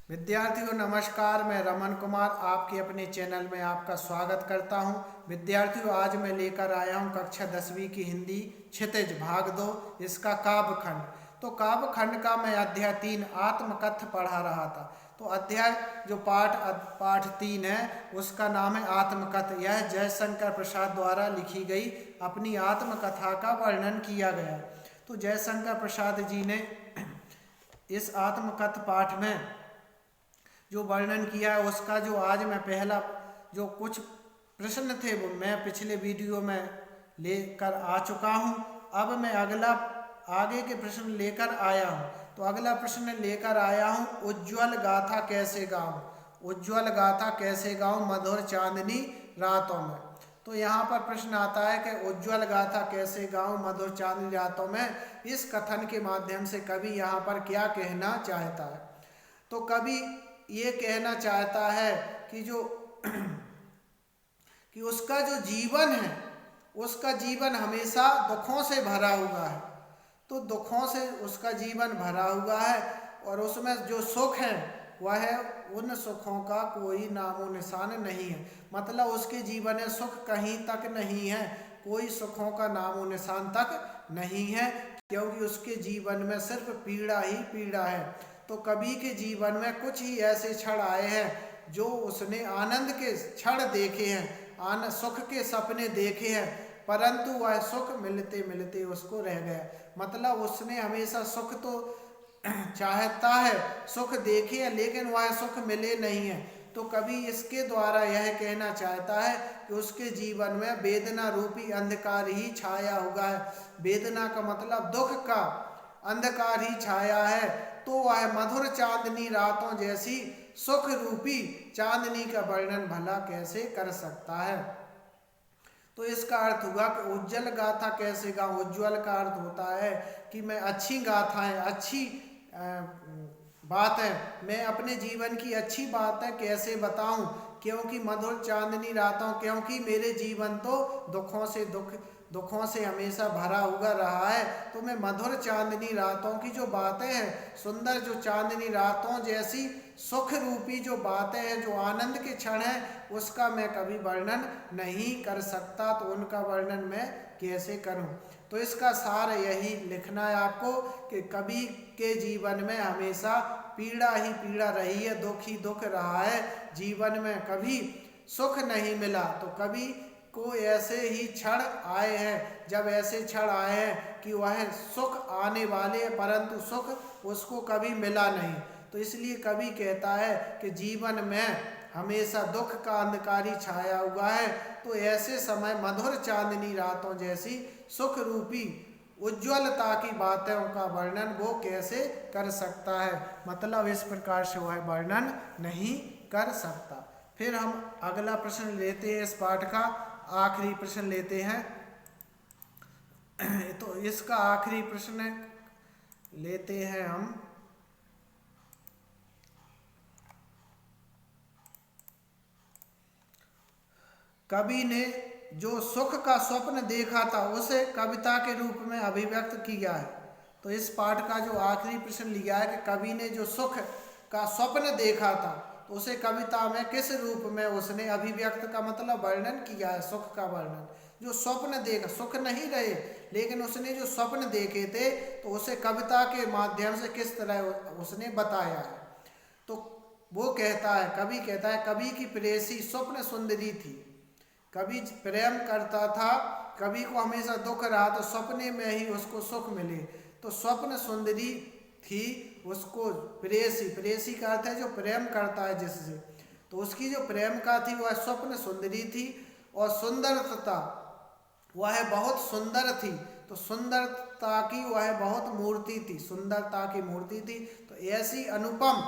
विद्यार्थियों नमस्कार, मैं रमन कुमार आपके अपने चैनल में आपका स्वागत करता हूं। विद्यार्थियों आज मैं लेकर आया हूं कक्षा 10वीं की हिंदी क्षितिज भाग 2 इसका काव्य खंड। तो काव्य खंड का मैं अध्याय 3 आत्मकथ्य पढ़ा रहा था। तो अध्याय जो पाठ 3 है उसका नाम है आत्मकथ्य। यह जयशंकर प्रसाद द्वारा लिखी गई अपनी आत्मकथा का वर्णन किया गया। तो जयशंकर प्रसाद जी ने इस आत्मकथ्य पाठ में जो वर्णन किया है उसका जो आज मैं पहला जो कुछ प्रश्न थे वो मैं पिछले वीडियो में लेकर आ चुका हूं। अब मैं अगला आगे के प्रश्न लेकर आया हूं। तो अगला प्रश्न लेकर आया हूं, उज्ज्वल गाथा कैसे गाऊं। उज्ज्वल गाथा कैसे गाऊं मधुर चांदनी रातों में। तो यहाँ पर प्रश्न आता है कि उज्ज्वल गाथा कैसे गाऊं मधुर चांदनी रातों में। इस कथन के माध्यम से कवि यहाँ पर क्या कहना चाहता है। तो कवि ये कहना चाहता है कि जो कि उसका जो जीवन है उसका जीवन हमेशा दुखों से भरा हुआ है। तो दुखों से उसका जीवन भरा हुआ है और उसमें जो सुख है वह उन सुखों का कोई नामो निशान नहीं है। मतलब उसके जीवन में सुख कहीं तक नहीं है, कोई सुखों का नामो निशान तक नहीं है, क्योंकि उसके जीवन में सिर्फ पीड़ा ही पीड़ा है। तो कवि के जीवन में कुछ ही ऐसे क्षण आए हैं जो उसने आनंद के क्षण देखे हैं, सुख के सपने देखे हैं, परंतु वह सुख मिलते मिलते उसको रह गया। मतलब उसने हमेशा सुख तो चाहता है, सुख देखे है, लेकिन वह सुख मिले नहीं है। तो कवि इसके द्वारा यह कहना चाहता है कि उसके जीवन में वेदना रूपी अंधकार ही छाया हुआ है। वेदना का मतलब दुख का अंधकार ही छाया है। तो वह मधुर चांदनी रातों जैसी सुख रूपी चांदनी का वर्णन भला कैसे कर सकता है। तो इसका अर्थ हुआ कि उज्ज्वल गाथा कैसे गाऊं। उज्ज्वल का अर्थ होता है कि मैं अच्छी गाथाएं, अच्छी बात है, मैं अपने जीवन की अच्छी बात है कैसे बताऊं, क्योंकि मधुर चांदनी रातों, क्योंकि मेरे जीवन तो दुखों से हमेशा भरा हुआ रहा है। तो मैं मधुर चांदनी रातों की जो बातें हैं, सुंदर जो चांदनी रातों जैसी सुख रूपी जो बातें हैं, जो आनंद के क्षण हैं, उसका मैं कभी वर्णन नहीं कर सकता। तो उनका वर्णन मैं कैसे करूं। तो इसका सार यही लिखना है आपको कि कवि के जीवन में हमेशा पीड़ा ही पीड़ा रही है, दुख ही दुख रहा है, जीवन में कभी सुख नहीं मिला। तो कवि को ऐसे ही क्षण आए हैं, जब ऐसे क्षण आए हैं कि वह सुख आने वाले हैं, परंतु सुख उसको कभी मिला नहीं। तो इसलिए कवि कहता है कि जीवन में हमेशा दुख का अंधकारी छाया हुआ है। तो ऐसे समय मधुर चांदनी रातों जैसी सुख रूपी उज्ज्वलता की बातों का वर्णन वो कैसे कर सकता है। मतलब इस प्रकार से वह वर्णन नहीं कर सकता। फिर हम अगला प्रश्न लेते हैं, इस पाठ का आखिरी प्रश्न लेते हैं। तो इसका आखिरी प्रश्न लेते हैं हम। कवि ने जो सुख का स्वप्न देखा था उसे कविता के रूप में अभिव्यक्त किया है। तो इस पाठ का जो आखिरी प्रश्न लिया है कि कवि ने जो सुख का स्वप्न देखा था तो उसे कविता में किस रूप में उसने अभिव्यक्त का मतलब वर्णन किया है। सुख का वर्णन, जो स्वप्न देखा, सुख नहीं रहे लेकिन उसने जो स्वप्न देखे थे तो उसे कविता के माध्यम से किस तरह उसने बताया है। तो वो कहता है, कवि कहता है, कवि की प्रेयसी स्वप्न सुंदरी थी। कवि प्रेम करता था, कवि को हमेशा दुख रहा तो सपने में ही उसको सुख मिले। तो स्वप्न सुंदरी थी, उसको प्रेयसी, प्रेयसी का अर्थ है जो प्रेम करता है जिससे। तो उसकी जो प्रेम का थी वह स्वप्न सुंदरी थी और सुंदरता वह बहुत सुंदर थी। तो सुंदरता की वह बहुत मूर्ति थी, सुंदरता की मूर्ति थी। तो ऐसी अनुपम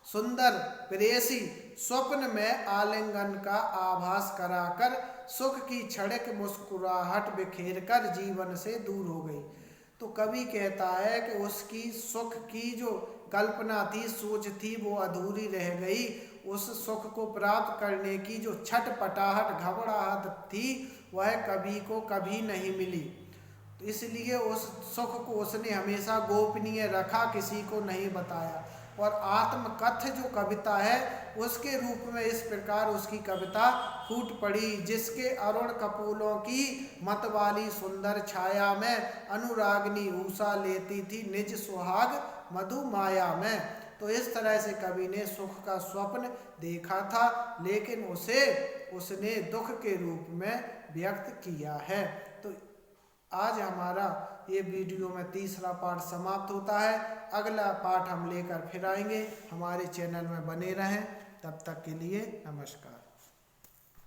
सुंदर प्रेयसी स्वप्न में आलिंगन का आभास कराकर सुख की क्षणिक मुस्कुराहट बिखेर कर जीवन से दूर हो गई। तो कवि कहता है कि उसकी सुख की जो कल्पना थी, सोच थी, वो अधूरी रह गई। उस सुख को प्राप्त करने की जो छटपटाहट, घबराहट थी वह कवि को कभी नहीं मिली। तो इसलिए उस सुख को उसने हमेशा गोपनीय रखा, किसी को नहीं बताया। और आत्मकथ जो कविता है उसके रूप में इस प्रकार उसकी कविता फूट पड़ी। जिसके अरुण कपोलों की मतवाली सुंदर छाया में अनुरागनी उषा लेती थी निज सुहाग मधु माया में। तो इस तरह से कवि ने सुख का स्वप्न देखा था, लेकिन उसने दुख के रूप में व्यक्त किया है। तो आज हमारा ये वीडियो में तीसरा पाठ समाप्त होता है। अगला पाठ हम लेकर फिर आएंगे। हमारे चैनल में बने रहें। तब तक के लिए नमस्कार।